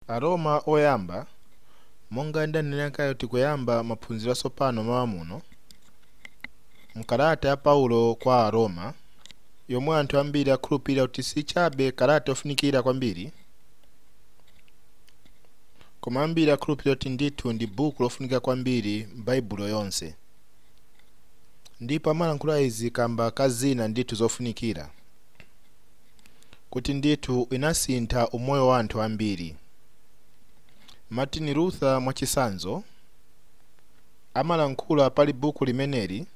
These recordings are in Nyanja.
Aroma oyamba monga ndanenekayo tikuyamba maphunziro asopano mawa muno mkalata ya Paulo kwa Aroma yomwe anthu ambiri akhulupirira kuti si chabe kalata yofunikira kwambiri koma ambiri akhulupirira kuti ndithu ndi buku lofunika kwambiri m'Baibulo yonse, ndipo amalankhula izi kamba kazina ndithu zofunikira kuti ndithu inasintha umoyo wa anthu ambiri. Martin Luther mwachisanzo amalankhula pali buku limeneli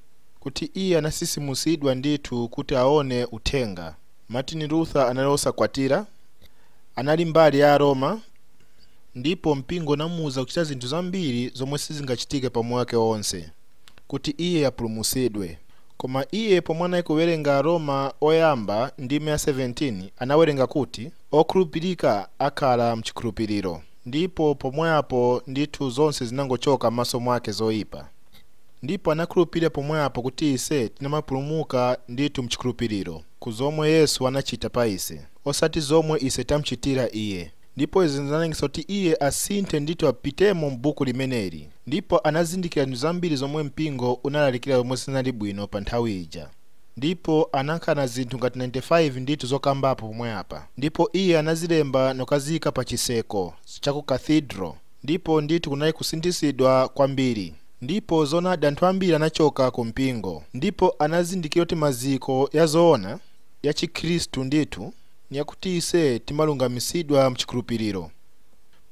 kuti iye anasisimusidwa ndithu kuti aone uthenga. Martin Luther anali osakwatira, anali mbali ya Aroma, ndipo mpingo namuuza kuchita zinthu zambiri zomwe sizingachitike pa moyo wake wonse kuti iye apulumutsidwe. Koma iye pomwe anayikuwerenga Aroma oyamba ndime ya 17 anawerenga kuti okhulupirika akhala mchikhulupiriro, ndipo pomweapo ndithu zonse zinangochoka m'maso mwake zoyipa, ndipo anakhulupirira pomweapo kuti ise tinamapulumuka ndithu mchikhulupiriro ku zomwe Yesu anachita pa ise osati zomwe ise tamuchitira iye. Ndipo izi zinalengesa kuti iye asinthe ndithu apitemo m'buku limeneli, ndipo anazindikira zinthu zambiri zomwe mpingo unalalikira zomwe zinali bwino pa nthawi ija, ndipo anakana zinthu ngati 95 ndithu zokambapo pomwe apa, ndipo iye anazilemba nokazika pa chiseko cha ku cathedral, ndipo ndithu kunali kusinthisidwa kwambiri. Ndipo zonadi anthu ambiri anachoka ku mpingo, ndipo anazindikira kuti maziko ya zoona ya Chikhristu ndithu niyakuti ise timalungamisidwa mchikhulupiriro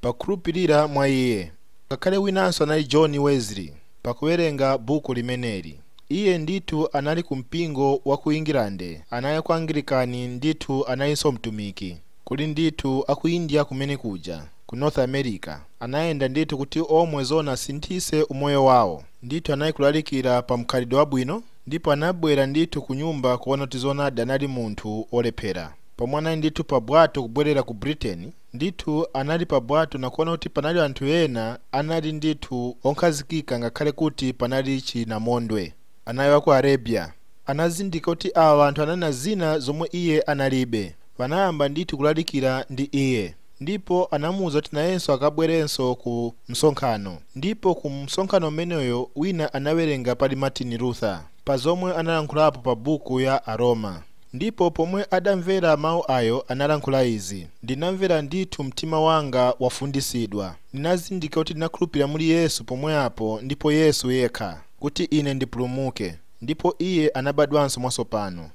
pakukhulupirira mwa iye. Ngakhale winanso anali John Wesley pakuwerenga buku limeneli. Iye ndithu anali ku mpingo wa ku England, anali ku Anglikani, ndithu analinso mtumiki kuli ndithu aku India kumene kuja ku North America. Anayenda ndithu kuti omwe zona asinthise umoyo wawo, ndithu anali kulalikira pa mkhalidwe wabwino, ndipo anabwera ndithu ku nyumba kuona kuti zonadi anali munthu olephera. Pomwe anali ndithu pa bwato kubwerera ku Britain, ndithu anali pa bwato nakuona kuti panali anthu ena anali ndithu onkhazikika ngakhale kuti panali chinamondwe, anali wa ku Arabia. Anazindika kuti awa anthu anali na zina zomwe iye analibe, panayamba ndithu kulalikira ndi iye, ndipo anamuwuza kuti nayenso akabwerenso ku msonkhano. Ndipo ku msonkhano umeneyo wina anawerenga pali Martin Luther pa zomwe analankhulapo pa buku ya Aroma. Ndipo pomwe adamvera mawu ayo analankhula izi: ndinamvera ndithu mtima wanga wafundisidwa, ndinazindika kuti ndinakhulupirira muli Yesu pomweapo ndipo Yesu yekha kuti ine ndipulumuke, ndipo iye anabadwanso mwatsopano.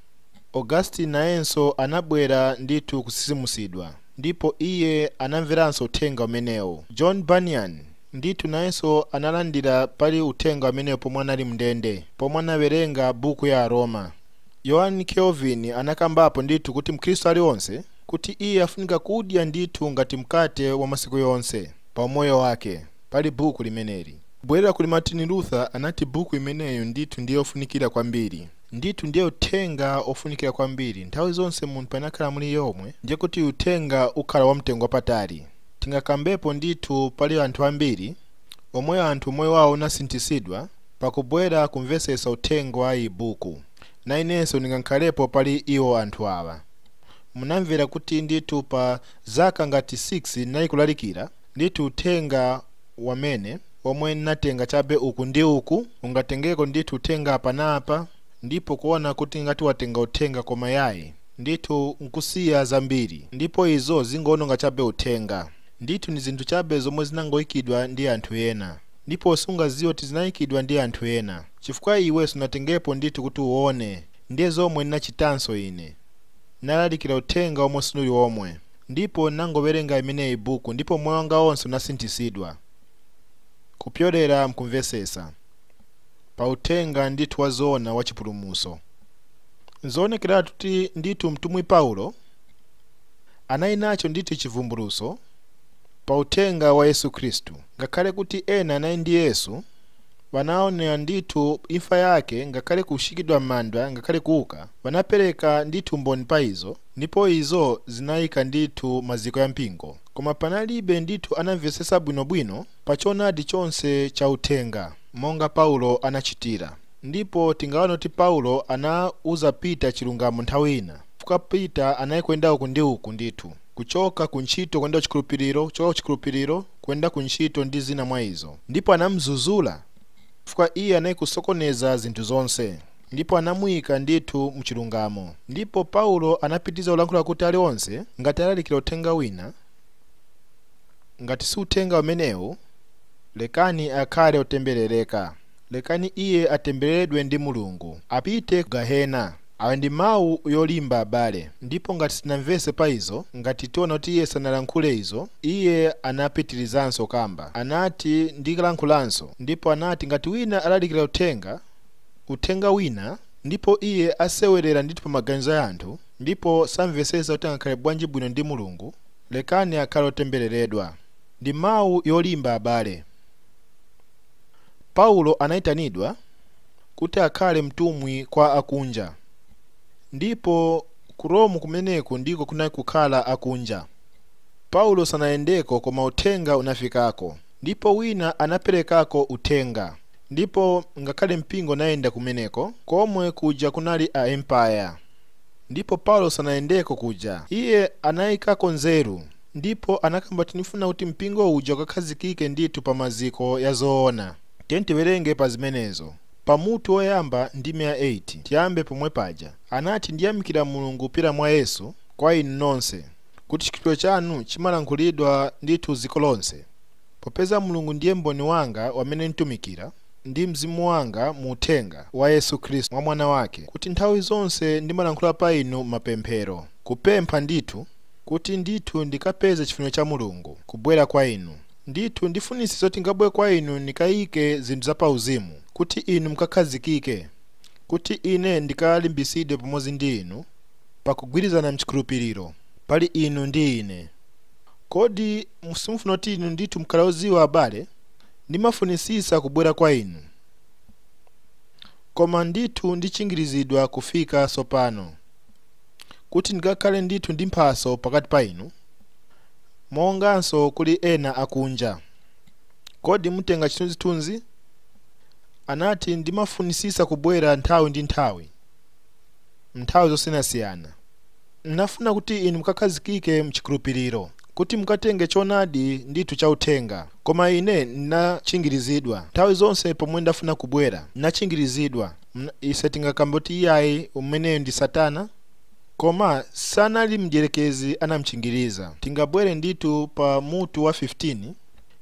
Augustine nayenso anabwera ndithu kusisimusidwa, ndipo iye anamveranso uthenga umenewo. John Bunyan ndithu nayenso analandira pali uthenga umenewo pomwe anali mndende pomwe anawerenga buku ya Aroma. Yohn Calvin anakambapo ndithu kuti mkhristu aliwonse kuti iye afunika kudya ndithu ngati mkate wa masiku yonse pa umoyo wake pali buku limeneli. Bwerera kuli Martin Luther anati buku imeneyo ndithu ndiye ofunikira kwambiri, ndithu ndiye uthenga ofunikira kwambiri nthawi zonse munthu panakhala muli yomwe, ndiye kuti uthenga ukhala wamtengo wapatali. Tingakambepo ndithu pali anthu ambiri omwe anthu umoyo wawo unasinthisidwa pakubwera kumvesesa uthenga wa iyi buku, na inenso ndingakhalepo pali iwo anthu awa. Munamvera kuti ndithu pa zaka ngati 6 nayi kulalikira ndithu uthenga wamene omwe natenga chabe uku ndi uku, ungatengeko ndithu uthenga apa na apa, ndipo kuona kuti ngati watenga uthenga koma yayi ndithu nkusiya zambiri, ndipo izo zingononga chabe uthenga. Ndithu ndi zinthu chabe zomwe zinangoyikidwa ndi anthu ena, ndipo sungaziwe kuti zinayikidwa ndi anthu ena, chifukwa iwe sunatengepo ndithu kuti uone. Ndiye zomwe ndinachitanso ine, nalalikira uthenga omwe sinuli omwe, ndipo nangowerenga imeneyi buku, ndipo moyo wanga wonse unasinthisidwa kupyolera mkumvesesa pa uthenga ndithu wa zoona wa chipulumuso. Nzoonekera kuti ndithu mtumwi Paulo anali nacho ndithu chivumbuluso pa uthenga wa Yesu Khristu, ngakhale kuti ena anali ndi Yesu wanaonera ndithu imfa yake, ngakhale kushikidwa m'manda, ngakhale kuuka, wanapereka ndithu mboni pa izo, ndipo izo zinayika ndithu maziko ya mpingo. Koma panalibe ndithu anamvesesa bwinobwino pa choonadi chonse cha uthenga monga Paulo anachitira. Ndipo tingaona kuti Paulo anauza Pita chilungamo nthawi ina, chifukwa Pita anayikuyenda uku ndi uku ndithu, kuchoka kuntchito kwenda kuchikhulupiriro, kuchoka kuchikhulupiriro kwenda kuntchito ndi zina mwa izo. Ndipo anamuzuzula chifukwa iye anayikusokoneza zinthu zonse, ndipo anamuyika ndithu muchilungamo. Ndipo Paulo anapitiza kulankhula kuti aliwonse ngati alalikira uthenga wina, ngati si uthenga umenewu, lekani akhale otemberereka, lekani iye atembereredwe ndi Mulungu, apite ku gahena. Awa ndi mawu yolimba abale. Ndipo ngati sinamvese pa izo, ngati tiona kuti iye sanalankhule izo, iye anapitirizanso kamba, anati ndikalankhulanso. Ndipo anati ngati wina alalikira uthenga wina, ndipo iye asewerera ndithu pa maganizo ya anthu, ndipo samvesesa kuti angakhale bwanji bwino ndi Mulungu, lekani akhale otembereredwa. Ndi mawu yolimba abale. Paulo anayitanidwa kuti akhale mtumwi kwa akunja, ndipo ku Roma kumeneku ndiko kunali kukhala akunja. Paulo sanayendeko koma uthenga unafikako, ndipo wina anaperekako uthenga, ndipo ngakhale mpingo nayenda kumeneko, komwe kuja kunali a empire. Ndipo Paulo sanayendeko kuja, iye anayikako nzeru, ndipo anakamba tinifuna kuti mpingo uja ukakhazikike ndithu pa maziko ya zoona. Tiwerenge pa zimenezo. Pamutu woyamba ndime ya 8 tiyambe pomwe paja, anati ndiyamikira Mulungu kupita mwa Yesu kwa inu nonse, kuti chikhulupiriro chanu chimalankhulidwa ndithu dziko lonse, popeza Mulungu ndiye mboni wanga wamene ntumikira ndi mzimu wanga mu uthenga wa Yesu Khristu mwa mwana wake, kuti nthawi zonse ndimalankhula pa inu mapemphero, kupempha ndithu kuti ndithu ndikapeze chifuniro cha Mulungu kubwera kwa inu. Ndithu ndifunisi zoti ngabwere kwa inu nikayike zinthu za pauzimu, kuti inu mkakhazikike, kuti ine ndikalimbisidwe pamodzi ndi inu pakugwirizana mchikhulupiriro pali inu ndi ine. Kodi simufuna kuti inu ndithu mkhale oziwa abale, ndimafunisisa kubwera kwa inu, koma ndithu ndichingirizidwa kufika sopano, kuti ndikakhale ndithu ndi mphaso pakati pa inu, monganso kuli ena akunja. Kodi mutenga chithunzithunzi? Anati ndimafunisisa kubwera nthawi ndi nthawi, nthawi zosiyanasiyana. Nafuna kuti inu mkakhazikike mchikhulupiriro, kuti mkatenge choonadi ndithu cha uthenga. Koma ine ndinachingirizidwa nthawi zonse pomwe ndafuna kubwera, ndinachingirizidwa. Ise tingakamba kuti iyayi umeneyo ndi Satana, koma sanali mdierekezi anamchingiriza. Tingabwere ndithu pa mutu wa 15,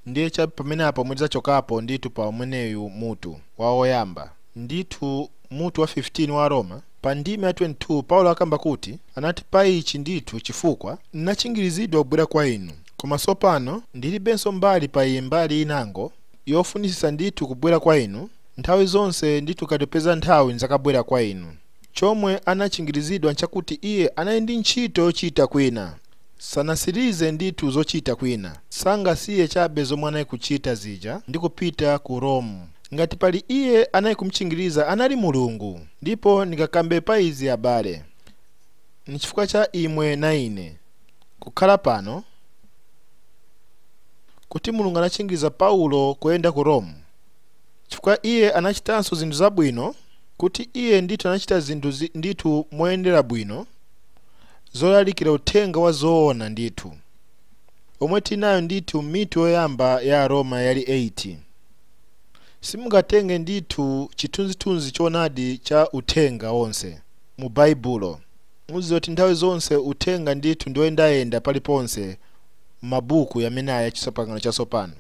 ndiye cha pamene apo mweza chokapo ndithu pa umeneyu mutu wa oyamba, ndithu mutu wa 15 wa Roma. Pa ndime ya 22 Paulo akamba kuti, anati pa ichi ndithu chifukwa ndinachingirizidwa kubwera kwa inu, koma sopano ndilibenso mbali pa iye mbali inango yofunisisa ndithu kubwera kwa inu, nthawi zonse ndithu katipeza nthawi nzakabwera kwa inu. Chomwe anachingirizidwa nchakuti iye anali ndi ntchito yochita kwina, sanasirize ndithu zochita kwina, sangasiye chabe zomwe anali kuchita zija ndi kupita ku Roma. Ngati pali iye anali kumchingiriza anali Mulungu. Ndipo ndikakambe pa izi abale, nchifukwa cha imwe na ine kukhala pano, kuti Mulungu anachingiriza Paulo kuyenda ku Roma, chifukwa iye anachitanso zinthu zabwino, kuti iye ndithu anachita zinthu ndithu moyendera bwino, zolalikira uthenga wa zoona ndithu, omwe tinayo ndithu mitu yoyamba ya Roma yali 8. Simungatenge ndithu chithunzithunzi choonadi cha uthenga wonse mu Baibulo. Muziwe kuti nthawi zonse uthenga ndithu ndoyendayenda paliponse mabuku yamene aya chisopangano chasopano.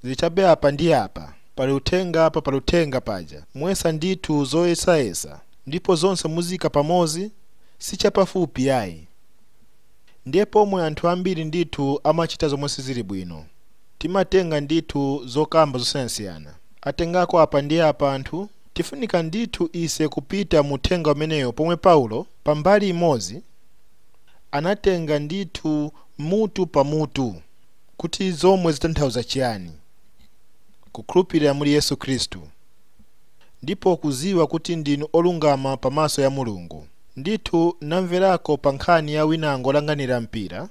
Zichabe apa ndi apa, pali uthenga apa pali uthenga paja, mwesa ndithu zoyesayesa, ndipo zonse muzika pamozi, si chapafupi yayi. Ndiye pomwe anthu ambiri ndithu amachita zomwe sizili bwino. Timatenga ndithu zokamba zosiyanasiyana, atengako apa ndi apa anthu. Tifunika ndithu ise kupita mu uthenga umeneyo, pomwe Paulo pambali imodzi anatenga ndithu mutu pa mutu, kuti zomwe zitanthauza chiyani kukhulupirira muli Yesu Khristu, ndipo kuziwa kuti ndinu olungama pamaso ya Mulungu. Ndithu namverako pa nkhani ya winango olanganira mpira,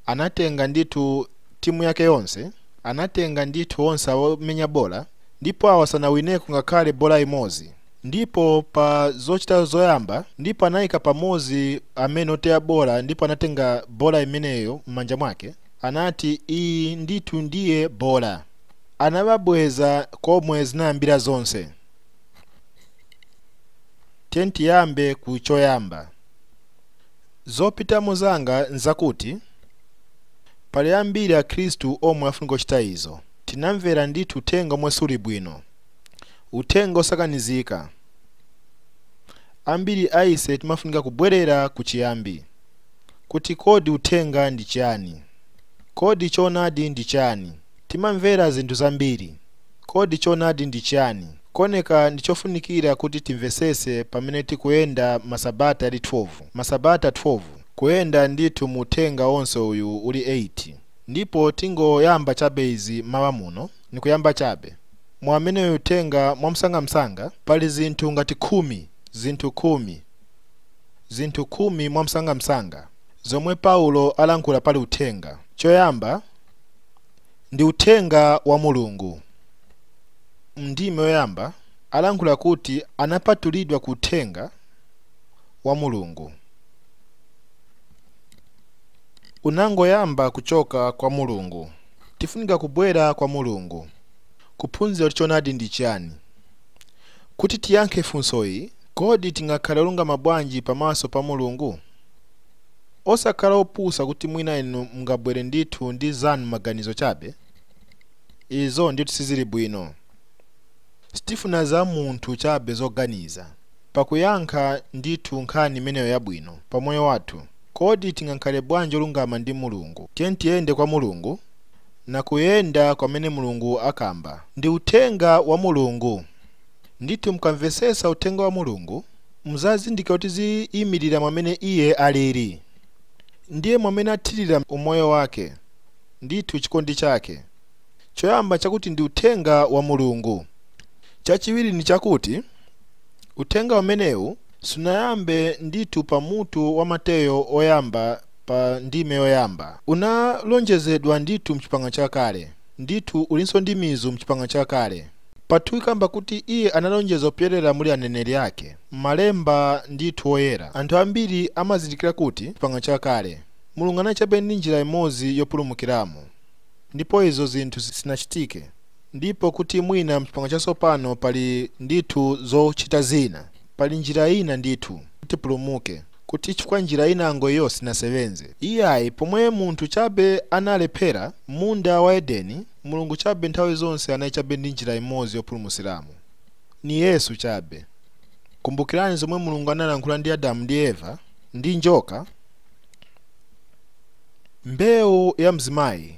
anatenga ndithu timu yake yonse, anatenga ndithu onse omenya bola, ndipo awa sanawineko ngakhale bola imodzi. ndipo pa zochita zoyamba ndipo anayika pamozi amene oteya bola, ndipo anatenga bola imeneyo m'manja mwake, anati iyi ndithu ndiye bola. Anababweza komwe zinayambira zonse. Tiyambe ku choyamba. Zopitamo zanga nzakuti pali ambiri a Khristu omwe afunika kuchita izo. Tinamvera ndithu uthenga omwe suli bwino, uthenga osakanizika. Ambiri aise timafunika kubwerera ku chiyambi, kuti kodi uthenga ndi chani, kodi choonadi ndi chani. Timamvera zinthu zambiri, kodi choonadi ndi chani. Koneka ndi chofunikira kuti timvesese pamene tikuyenda masabata ali 12, masabata 12 kuyenda ndithu mu uthenga onse uyu uli 8. Ndipo tingoyamba chabe izi mawa muno, ni kuyamba chabe. Mwa amene uthenga mwamsangamsanga pali zinthu ngati 10, zinthu 10 mwamsangamsanga zomwe Paulo alankhula pali uthenga. Choyamba ndi uthenga wa Mulungu. Ndime yoyamba alankhula kuti anapatulidwa ku uthenga wa Mulungu. Unangoyamba kuchoka kwa Mulungu. Tifunika kubwera kwa Mulungu, kuphunzira choonadi ndi chani. Kuti tiyankhe funso iyi, kodi tingakhala olungama bwanji pamaso pa Mulungu? Osakhala opusa kuti mwina inu mungabwere ndithu ndi zanu maganizo chabe. Izo ndithu sizili bwino. Sitifuna za munthu chabe zoganiza pakuyankha ndithu nkhani imeneyo yabwino pa moyo wathu. Kodi tingakhale bwanji olungama ndi Mulungu? Tiyende kwa Mulungu na kuyenda kwamene Mulungu akamba. Ndi uthenga wa Mulungu. Ndithu mukamvesesa uthenga wa Mulungu muzazindikira kuti ziyimirira mwamene iye alili. Ndiye mwamene athirira umoyo wake, ndithu chikondi chake. Choyamba chakuti ndi uthenga wa Mulungu. Chachiwiri ni chakuti uthenga wamenewu sunayambe ndithu pa mutu wa Mateyo oyamba pa ndime yoyamba. Unalonjezedwa ndithu mchipangano chakale, ndithu ulinso ndi mizu mchipangano chakale. Pathu kamba kuti iye analonjeza kupyolera muli aneneri ake, malemba ndithu oyera. Anthu ambiri amazindikira kuti mchipangano chakale Mulungu anachabe ndi njira imodzi yopulumukiramo, ndipo izo zinthu sinachitike. Ndipo kuti mwina mchipangano chatsopano pali ndithu zochita zina, pali njira ina ndithu tipulumuke, kuti chifukwa njira ina iyo sinasevenze. Iyayi pomwe munthu chabe analephera munda wa Edeni, Mulungu chabe nthawi zonse anayichabe ndi njira imodzi yopulumusiramo, ni Yesu chabe. Kumbukirani zomwe Mulungu analankhula ndi Adamu ndi Eva ndi njoka. Mbewu ya mzimayi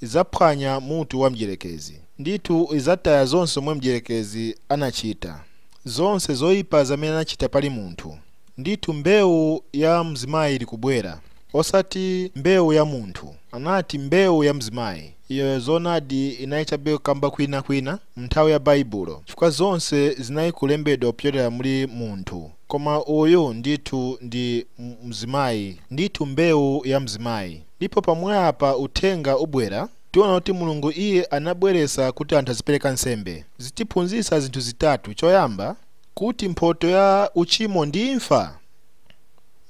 izaphwanya mutu wa mdierekezi, ndithu izataya zonse omwe mdierekezi anachita, zonse zoyipa zamene anachita pali munthu. Ndithu mbewu ya mzimayi ili kubwera, osati mbewu ya munthu. Anati mbewu ya mzimayi. Iyo zonadi inayichabe kamba kwina mnthawi ya Baibulo, chifukwa zonse zinayikulembedwa kupyolera muli munthu. Koma uyu ndithu ndi mzimayi, ndithu mbewu ya mzimayi. Ndipo pamwe apa uthenga ubwera, tiona kuti Mulungu iye anabweresa kuti anthu azipereka nsembe. Zitiphunzitsa zinthu zitatu. Choyamba kuti mphoto ya uchimo ndi imfa.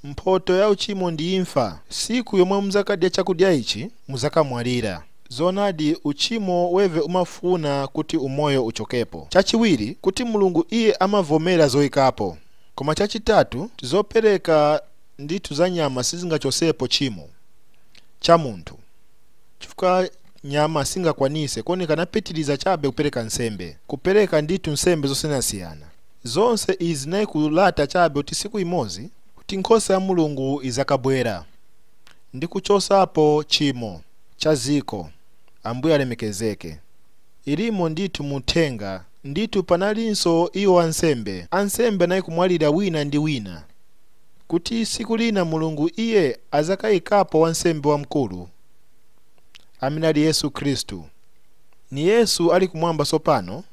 Mphoto ya uchimo ndi imfa. Siku yomwe muzakadya chakudya ichi muzakamwalira. Zonadi uchimo weve umafuna kuti umoyo uchokepo. Chachiwiri kuti Mulungu iye amavomera zoyikapo. Koma chachitatu tizopereka ndithu za nyama sizingachosepo chimo cha munthu, chifukwa nyama singakwanise koneka anapitiriza chabe kupereka nsembe, kupereka ndithu nsembe zosiyanasiyana. Zonse izi nayikulata chabe kuti siku imodzi kuti nkhosa ya Mulungu izakabwera ndi kuchosapo chimo cha ziko. Ambuye alemekezeke. Ilimo ndithu muthenga, ndithu panalinso iwo ansembe. Ansembe nayikumwalira wina ndi wina, kuti siku lina Mulungu iye azakayikapo wansembe wamkulu amene ali Yesu Khristu. Ni Yesu ali kumwamba sopano.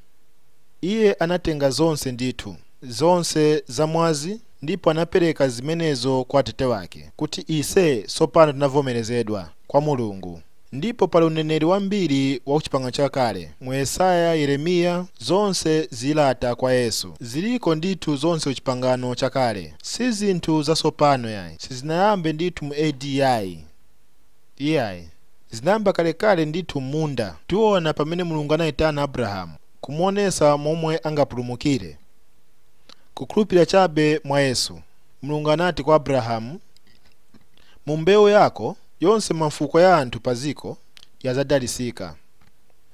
Iye anatenga zonse ndithu, zonse zamwazi, ndipo anapereka zimenezo kwa Atate wake, kuti ise sopano tinavomerezedwa kwa Mulungu. Ndipo pali uneneri wambiri wa kuchipangano chakale mu Yesaya, Yeremiya, zonse zilata kwa Yesu. Ziliko ndithu zonse kuchipangano chakale, si zinthu zasopano yayi, sizinayambe ndithu mu AD yayi, zinayamba kalekale ndithu munda. Tiona pamene Mulungu anayitana Abrahamu kumuonesa momwe angapulumukire kukhulupirira chabe mwa Yesu. Mulungu anati kwa Abrahamu, mu mbewu yako yonse mafuko ya anthu paziko yazadalisika.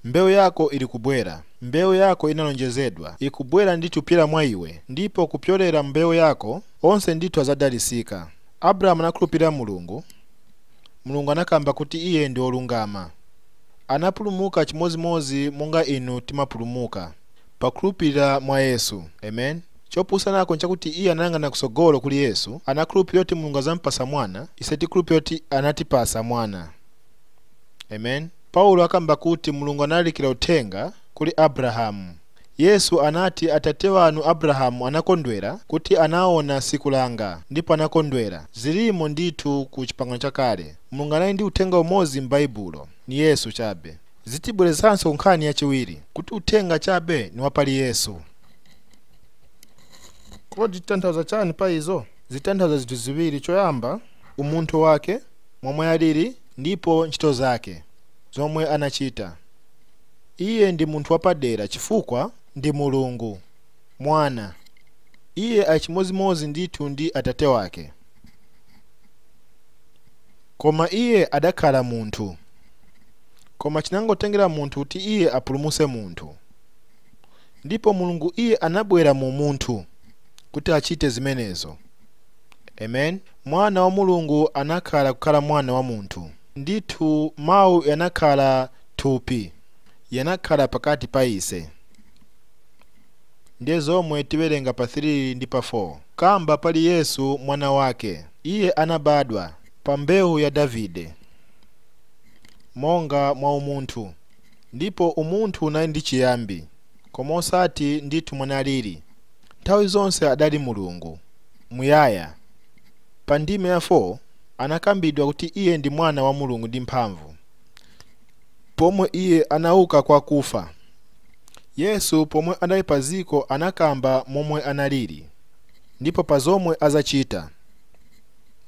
Mbewu yako ili kubwera, mbewu yako inalonjezedwa, ikubwera ndithu pyera mwa iwe, ndipo kupyolera mbewu yako onse ndithu azadalisika. Abrahamu anakhulupirira Mulungu. Mulungu anakamba kuti iye ndi olungama. Anapulumuka chimozimozi monga inu timapulumuka pakhulupirira mwa Yesu. Amen. Chopusanako nchakuti iye anayang'ana kusogolo kuli Yesu, anakhulupirira kuti Mulungu azampasa mwana, ise tikhulupirira kuti anatipasa mwana. Amen. Paulo akamba kuti Mulungu analalikira uthenga kuli Abrahamu. Yesu anati atate wanu Abrahamu anakondwera kuti anaona siku langa, ndipo anakondwera. Zilimo ndithu ku chipangano chakale. Mulungu anali ndi uthenga umodzi m'Baibulo, ni Yesu chabe. Zitibwerezanso nkhani yachiwiri kuti uthenga chabe ni wapali Yesu. Kodi zitanthauza chani pa izo? Zitanthauza zinthu ziwiri. Choyamba, umunthu wake momwe alili, ndipo ntchito zake zomwe anachita. Iye ndi munthu wapadera chifukwa ndi Mulungu mwana. Iye achimozimozi ndithu ndi atate wake, koma iye adakhala munthu. Koma chinangotengera munthu kuti iye apulumuse munthu, ndipo Mulungu iye anabwera mu munthu kuti achite zimenezo. Amen. Mwana wa Mulungu anakhala kukhala mwana wa munthu. Ndithu mawu yanakhala thupi, yanakhala pakati pa ise. Ndiye zomwe tiwerenga pa 3 ndi pa 4. Kamba pali Yesu mwana wake, iye anabadwa pa mbewu ya Davide monga mwa umunthu, ndipo umunthu unali ndi chiyambi, koma osati ndithu mwanalili. Nthawi zonse adali Mulungu muyaya. Pa ndime ya 4 anakambidwa kuti iye ndi mwana wa Mulungu ndi mphamvu, pomwe iye anauka kwa kufa. Yesu pomwe adali paziko anakamba momwe analili, ndipo pa zomwe azachita,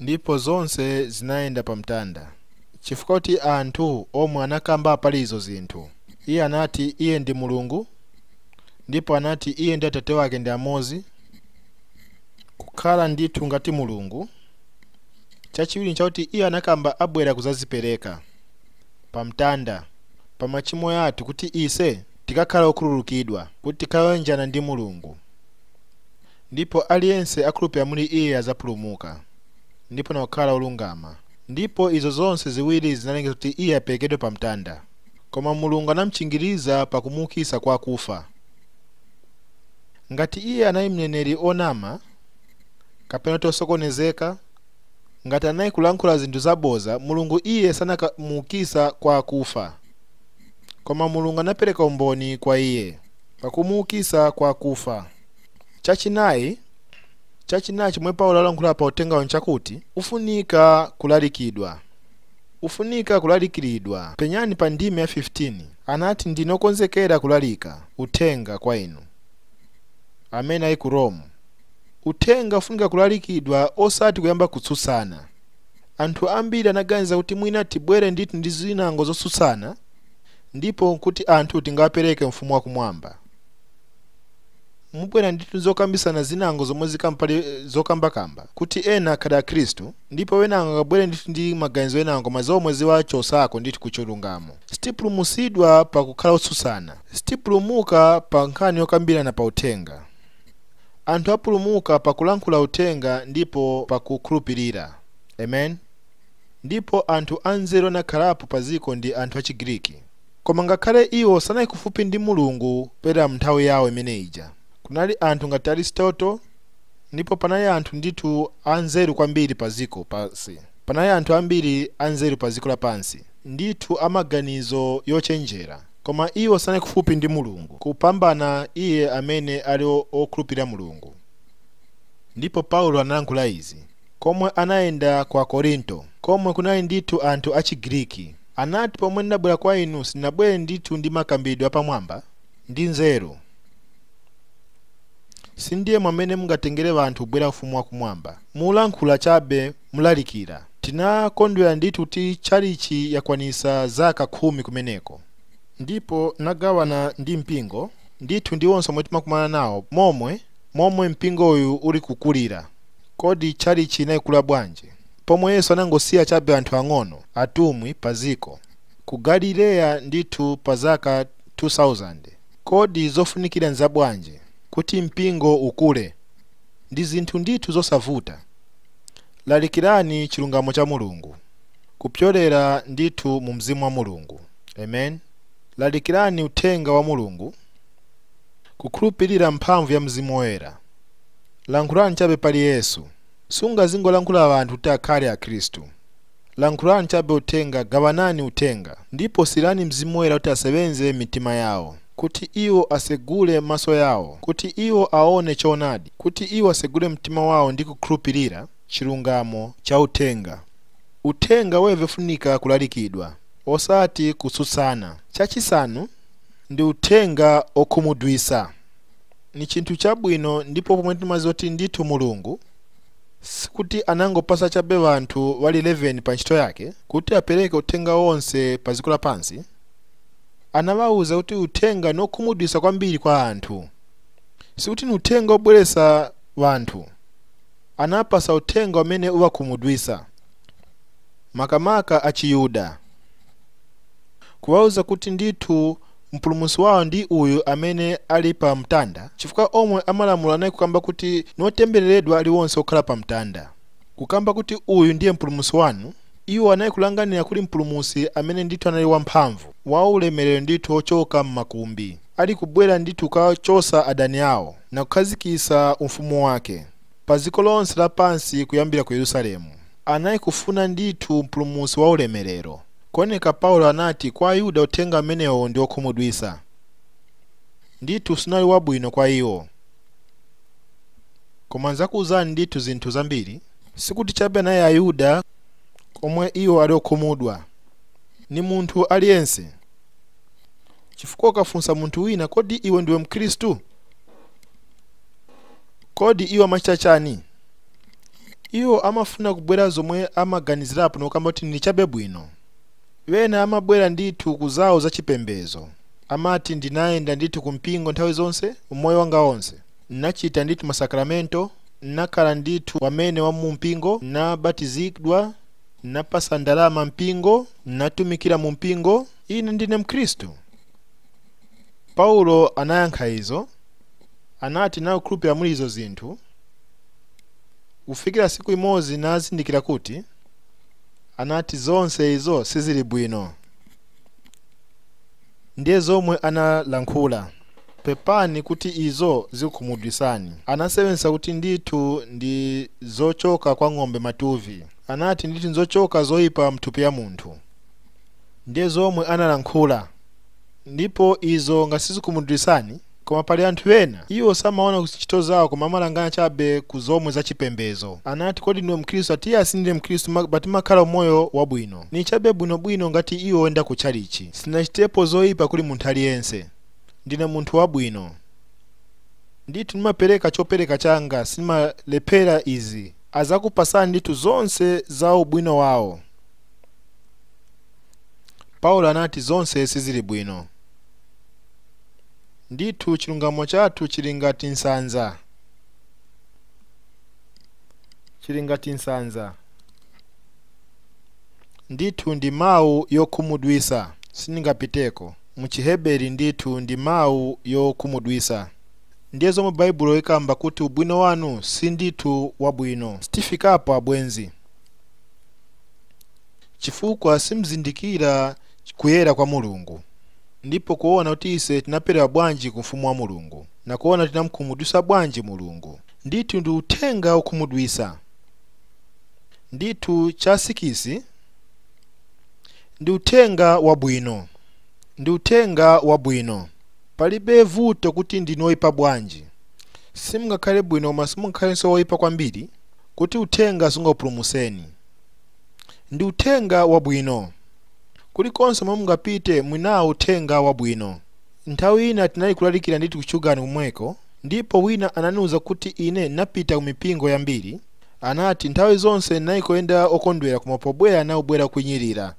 ndipo zonse zinayenda pa mtanda. Chifukwa kuti anthu omwe anakamba pali izo zinthu. Iye anati iye ndi Mulungu, ndipo anati iye ndi atate wake ndi amozi, kukhala ndithu ngati Mulungu. Chachiwiri nchakuti iye anakamba abwera kuzazipereka pa mtanda pa machimo yathu, kuti ise tikakhala okhululukidwa, kuti tikayenjana ndi Mulungu. Ndipo aliyense akhulupirira muli iye azapulumuka, ndipo nakukhala olungama. Ndipo izo zonse ziwiri zinalengeza kuti iye aperekedwe pa mtanda, koma Mulungu anamchingiriza pa kumuukitsa kwa kufa. Ngati iye anali mneneri onama kapena tosokonezeka, ngati anali kulankhula zinthu zaboza, Mulungu iye sanakamuukitsa kwa kufa, koma Mulungu anapereka umboni kwa iye pakumuukitsa kwa kufa. Chachinayi chomwe Paulo alankhula pa uthengawo nchakuti ufunika kulalikiridwa. Penyani pa ndime ya 15 anati ndinokonzekera kulalika uthenga kwa inu amene ali ku Rome. Uthenga ufunika kulalikidwa, osati kuyamba kutsutsana. Anthu ambiri anaganiza kuti mwina tibwere ndithu ndi zinango zotsutsana, ndipo kuti anthu tingapereke mfumu wakumwamba. Mubwera ndithu zokambisana zinango zomwe zikampali zokambakamba kuti ena akhale akhristu, ndipo wenango akabwere ndithu ndi maganizo enango koma zomwe ziwachosako ndithu kuchilungamo. Sitipulumusidwa pa kukhala otsutsana, sitipulumuka pa nkhani yokambirana pa uthenga. Anthu apulumuka pa kulankhula uthenga ndipo pa kukhulupirira. Amen. Ndipo anthu anzeru anakhalapo paziko ndi anthu achigiriki, koma ngakhale iwo sanali kufupi ndi Mulungu pera mnthawi yawo imene ija. Kunali anthu ngati Aristoto, ndipo panali anthu ndithu anzeru kwambiri paziko pansi. Panali anthu ambiri anzeru paziko lapansi, ndithu amaganizo yochenjera, koma iwo sanali kufupi ndi Mulungu kupambana iye amene ali okhulupirira Mulungu. Ndipo Paulo analankhula izi komwe anayenda kwa Korinto, komwe kunali ndithu anthu achigiriki, Anati pomwe ndabwera kwa inu sinabwere ndithu ndi makambidwe apamwamba ndi nzeru. Sindiye mwamene mungatengere vanthu kubwera ufumu wakumwamba. Mulankhula chabe, mulalikira. Tinakondwera ndithu kuti tchalichi yakwanisa zaka 10 kumeneko. Ndipo nagawana ndi mpingo, ndithu ndiwonso omwe timakumana nawo momwe mpingo uyu uli kukulira. Kodi tchalichi inayikula bwanji? Pomwe Yesu anangosiya chabe anthu ang'ono, atumwi paziko. Ku Galileya ndithu pa zaka 2000. Kodi zofunikira nza bwanji kuti mpingo ukule? Ndi zinthu ndithu zosavuta. Lalikirani chilungamo cha Mulungu kupyolera ndithu mu mzimu wa Mulungu. Amen. Lalikirani uthenga wa Mulungu kukhulupirira mphamvu ya mzimu woyera. Lankhulani chabe pali Yesu. Sungazingolankhula vanthu kuti akhale a Khristu. Lankhulani chabe uthenga, gawanani uthenga. Ndipo sirani mzimu woyera kuti asebenze mitima yawo, kuti iwo asegule maso yawo, kuti iwo aone choonadi, kuti iwo asegule mtima wawo ndi kukhulupirira chilungamo cha uthenga. Uthenga weve funika kulalikidwa, osati kusutsana. Chachisanu ndi uthenga okhumudwisa. Ni chinthu chabwino ndipo pomwe timazoti ndithu Mulungu sikuti anangopasa chabe vanthu wali 11 pa ntchito yake kuti apereke uthenga wonse pa dziko lapansi. Anawawuza kuti uthenga nokhumudwisa kwambiri kwa anthu, sikuti ni uthenga obweresa vanthu. Anapasa uthenga umene uwakhumudwisa, makamaka a Chiyuda, kuwauza kuti ndithu mpulumutsi wawo ndi uyu amene ali pa mtanda, chifukwa omwe amalamula naye kukamba kuti notembereredwa aliwonse okhala pa mtanda, kukamba kuti uyu ndiye mpulumutsi wanu. Iwo anayikulanganira kuli mpulumutsi amene ndithu anali wamphamvu, wa ulemerero ndithu ochoka mmakumbi, ali kubwera ndithu kuchosa adani awo na kukhazikisa ufumu wake pa dziko lonse lapansi kuyambira ku Yerusalemu. Anayikufuna ndithu mpulumutsi wa ulemerero. Koneka Paulo anati kwa Ayuda uthenga amenewo ndi okhumudwisa, ndithu sinali wabwino kwa iwo. Koma nzakuwuzani ndithu zinthu zambiri, sikuti chabe naye Ayuda komwe iwo ali okhumudwa, ni munthu aliyense. Chifukwa ukafunsa munthu wina, kodi iwe ndiwe Mkhristu? Kodi iwe amachita chani? Iwo amafuna kubwera zomwe amaganizirapo nokamba kuti ndi chabe bwino. Wena amabwera ndithu kuzawo za chipembezo, amati ndinayenda ndithu kumpingo nthawi zonse umoyo wanga wonse, nachita ndithu masakramento, nakhala ndithu wamene wa mu mpingo, nabatizidwa, napasa ndalama mpingo, natumikira mu mpingo, ine ndine Mkhristu. Paulo anayankha izo, anati nawe khulupirira muli izo zinthu. Kufikira siku imodzi nazindikira kuti anati zonse izo sizili bwino. Ndiye zomwe analankhula, pepani kuti izo zikukhumudwisani. Anasewensa kuti ndithu ndi zochoka kwa ng'ombe matuvi, anati ndithu nzochoka zoyipa mthupi ya munthu. Ndiye zomwe analankhula. Ndipo izo ngasizikukhumudwisani, koma pali anthu ena iwo samaona kuchito zawo koma amalangana chabe ku zomwe za chipembezo. Anati kodi ndiwe Mkhristu? Ati asindile Mkhristu, bati makhala umoyo wabwino. Ni chabe bwinobwino ngati iwo wenda ku tchalichi. Sinachitepo zoyipa kuli munthu aliyense, ndine munthu wabwino. Ndithu nimapereka chopereka changa, sinimalephera izi. Azakupasani ndithu zonse za ubwino wawo. Paulo anati zonse sizili bwino. Ndithu chilungamo chathu chili ngati nsanza. Chili ngati nsanza. Ndithu ndi mawu yokhumudwisa, siningapiteko. Mu Chiheberi ndithu ndi mawu yokhumudwisa. Ndiye zomwe Baibulo ikamba kuti ubwino wanu si ndithu wabwino. Sitifikapo abwenzi, chifukwa simzindikira kuyera kwa Mulungu. Ndipo kuona kuti ise tinaperewa bwanji ku mfumu wa Mulungu, na kuona tinamkhumudwisa bwanji Mulungu. Ndithu ndi uthenga okhumudwisa. Ndithu chasikisi ndi uthenga wabwino. Ndi uthenga wabwino. Palibe vuto kuti ndinoyipa bwanji. Simungakhale bwino koma simungakhalenso woyipa kwambiri kuti uthenga sungapulumutseni. Ndi uthenga wabwino kulikonse momwe mungapite mwinawo uthenga wabwino. Nthawi ina tinali kulalikira ndithu kuchugani kumweko, ndipo wina ananiwuza kuti ine napita ku mipingo yambiri. Anati nthawi zonse ndinayikoyenda okondwera koma pobwera naubwera kunyirira.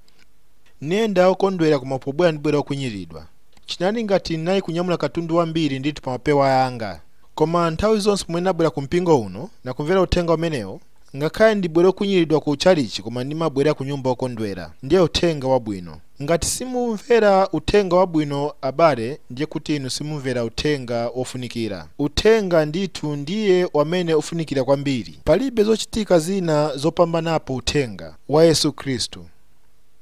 Nenda okondwera koma pobwera ndibwera kunyiridwa. Chinali ngati ndinali kunyamula katundu wambiri ndithu pa mapewa yanga. Koma nthawi zonse pomwe ndabwera ku mpingo uno na kumvera uthenga umenewo, ngakhale ndibwera kunyiridwa ku chalichi koma ndimabwera ku nyumba okondwera. Ndiye uthenga wabwino. Ngati simumvera uthenga wabwino abale, ndiye kuti inu simumvera uthenga ofunikira. Uthenga ndithu ndiye wamene ufunikira kwambiri. Palibe zochitika zina zopambanapo uthenga wa Yesu Khristu.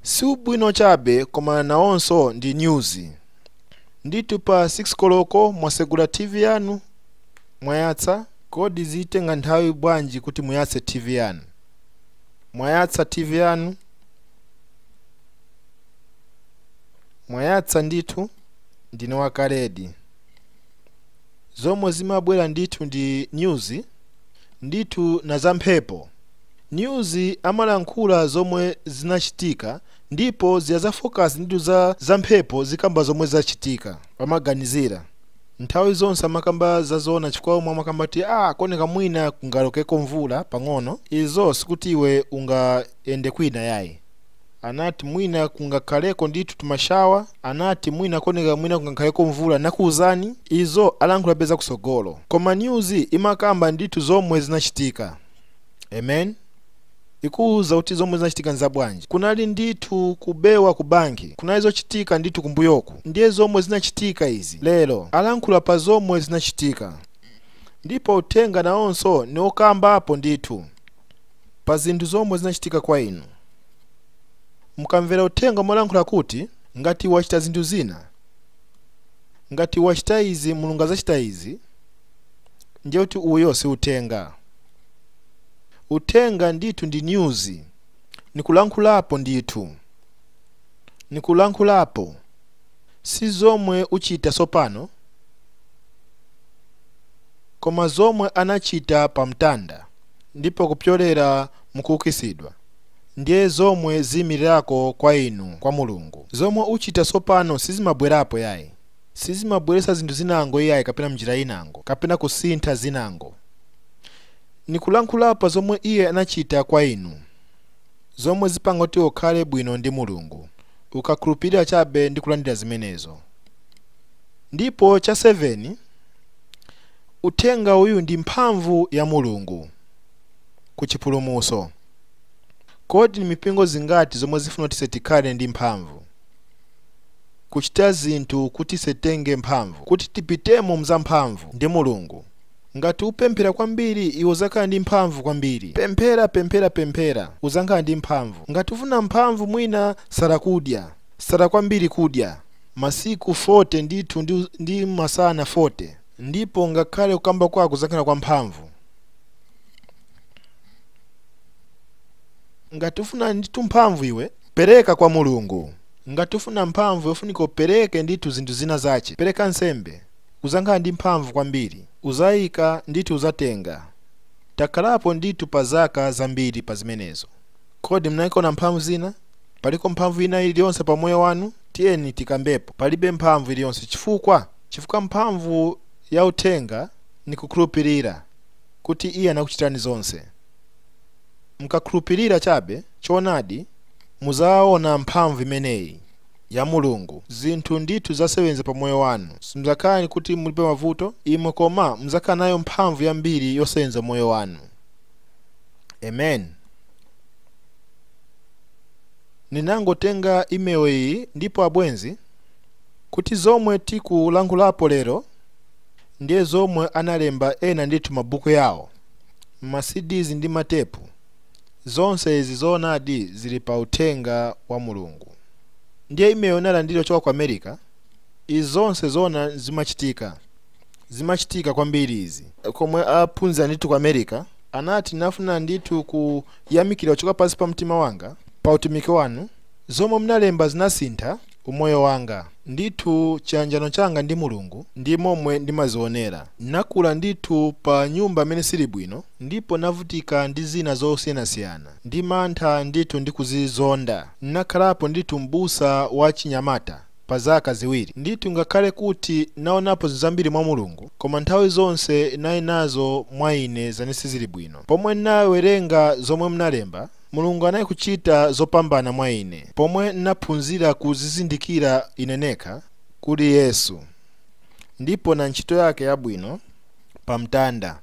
Si ubwino chabe koma nawonso ndi news. Ndithu pa 6 koloko mwasegula TV yanu mwayatsa. Kodi zitenga nthawi bwanji kuti muyatse TV yanu? Mwayatsa TV yanu, mwayatsa ndithu ndine wakaledi. Zomwe zimabwera ndithu ndi news, ndithu na zamphepo. News amalankhula zomwe zinachitika, ndipo ziyazafocus ndithu za mphepo zikamba zomwe zachitika pamaganizira. Nthawi zonse amakamba zazoona chifukwa omwe amakamba ti koneka mwina kungalokeko mvula pang'ono, izo sikuti iwe ungayende kwina yayi. Anati mwina kungakhaleko ndithu tumashawa, anati mwina koneka mwina kungakhaleko mvula nakuuzani, izo alankhula beza kusogolo. Koma news imakamba ndithu zomwe zinachitika. Amen. Ikuuza kuti zomwe zinachitika nzabwanji. Kunali ndithu kubewa ku banki, kunali zochitika ndithu kumbuyoku, ndiye zomwe zinachitika izi. Lero alankhula pa zomwe zinachitika. Ndipo uthenga nawonso ni okambapo ndithu pa zinthu zomwe zinachitika kwa inu. Mukamvera uthenga molankhula kuti ngati wachita zinthu zina, ngati wachita izi Mulungu azachita izi, ndiye kuti uyo si uthenga. Uthenga ndithu ndi news. Nikulankhulapo ndithu. Nikulankhulapo. Si zomwe uchita sopano, koma zomwe anachita pa mtanda, ndipo kupyolera mukuukisidwa. Ndiye zomwe zimirirako kwa inu kwa Mulungu. Zomwe uchita sopano sizimabwerapo yayi. Sizimabweresa zinthu zinango yayi kapena mjira inango, kapena kusintha zinango. Nikulankhulapo zomwe iye anachita kwa inu, zomwe zipanga kuti ukhale bwino ndi Mulungu, ukakhulupirira chabe ndi kulandira zimenezo. Ndipo cha 7, uthenga uyu ndi mphamvu ya Mulungu ku chipulumutso. Kodi ni mipingo zingati zomwe zifuna kuti tikhale ndi mphamvu, kuchita zinthu kuti titenge mphamvu, kuti tipitemo mzamphamvu ndi Mulungu. Ngati upemphera kwambiri iwe uzakhala ndi mphamvu kwambiri. Pemphera uzakhala ndi mphamvu. Ngati ufuna mphamvu mwina sala kwambiri kudya masiku 40 ndithu ndi masana 40, ndipo ngakhale kukamba kwako uzakhala kwa mphamvu. Ngati ufuna ndithu mphamvu iwe pereka kwa Mulungu. Ngati ufuna mphamvu yofunika upereke ndithu zinthu zina zache, pereka nsembe, uzakhala ndi mphamvu kwambiri. Uzayika ndithu uzatenga. Takhalapo ndithu pa zaka zambiri pa zimenezo. Kodi mnaikona mphamvu zina? Paliko mphamvu ina iliyonse pa moyo wanu? Tiyeni tikambepo. Palibe mphamvu iliyonse. Chifukwa mphamvu ya uthenga ni kukhulupirira kuti iye anakuchitani zonse. Mkakhulupirira chabe choonadi, muzaona mphamvu imeneyi ya Mulungu. Zinthu ndithu zasewenza pa moyo wanu. Simzakhala kuti mulibe mavuto, imwe koma mzakhala nayo mphamvu yambiri yosewenza moyo wanu. Amen. Ninangotenga email iyi ndipo abwenzi kuti zomwe tikulankhulapo lero ndiye zomwe analemba ena ndithu mabuku yawo, ma CDs ndi matepu. Zonse izi zoonadi zili pa uthenga wa Mulungu. Ndiye email nalandira choka ku America. Izonse zona zimachitika kwambiri izi. Komwe aphunzira ndithu ku America, anati nafuna ndithu kuyamikira choka pansi pa mtima wanga pa utumiki wanu. Zomwe mnalemba zinasintha umoyo wanga. Ndithu chiyanjano changa ndi Mulungu ndi momwe ndimazionera. Nakula ndithu pa nyumba imene sili bwino, ndipo navutika ndi zina zosiyanasiyana, ndi mantha ndithu ndi kuzizonda. Nakhalapo ndithu m'busa wa chinyamata pa zaka ziwiri. Ndithu ngakhale kuti naonapo zambiri mwa Mulungu, koma nthawi zonse nayi nazo mwa ine zane sizili bwino. Pomwe nawerenga zomwe mnalemba, Mulungu anayi kuchita zopambana mwa ine, pomwe naphunzira kuzizindikira ine nekha kuli Yesu, ndipo na ntchito yake yabwino pa mtanda.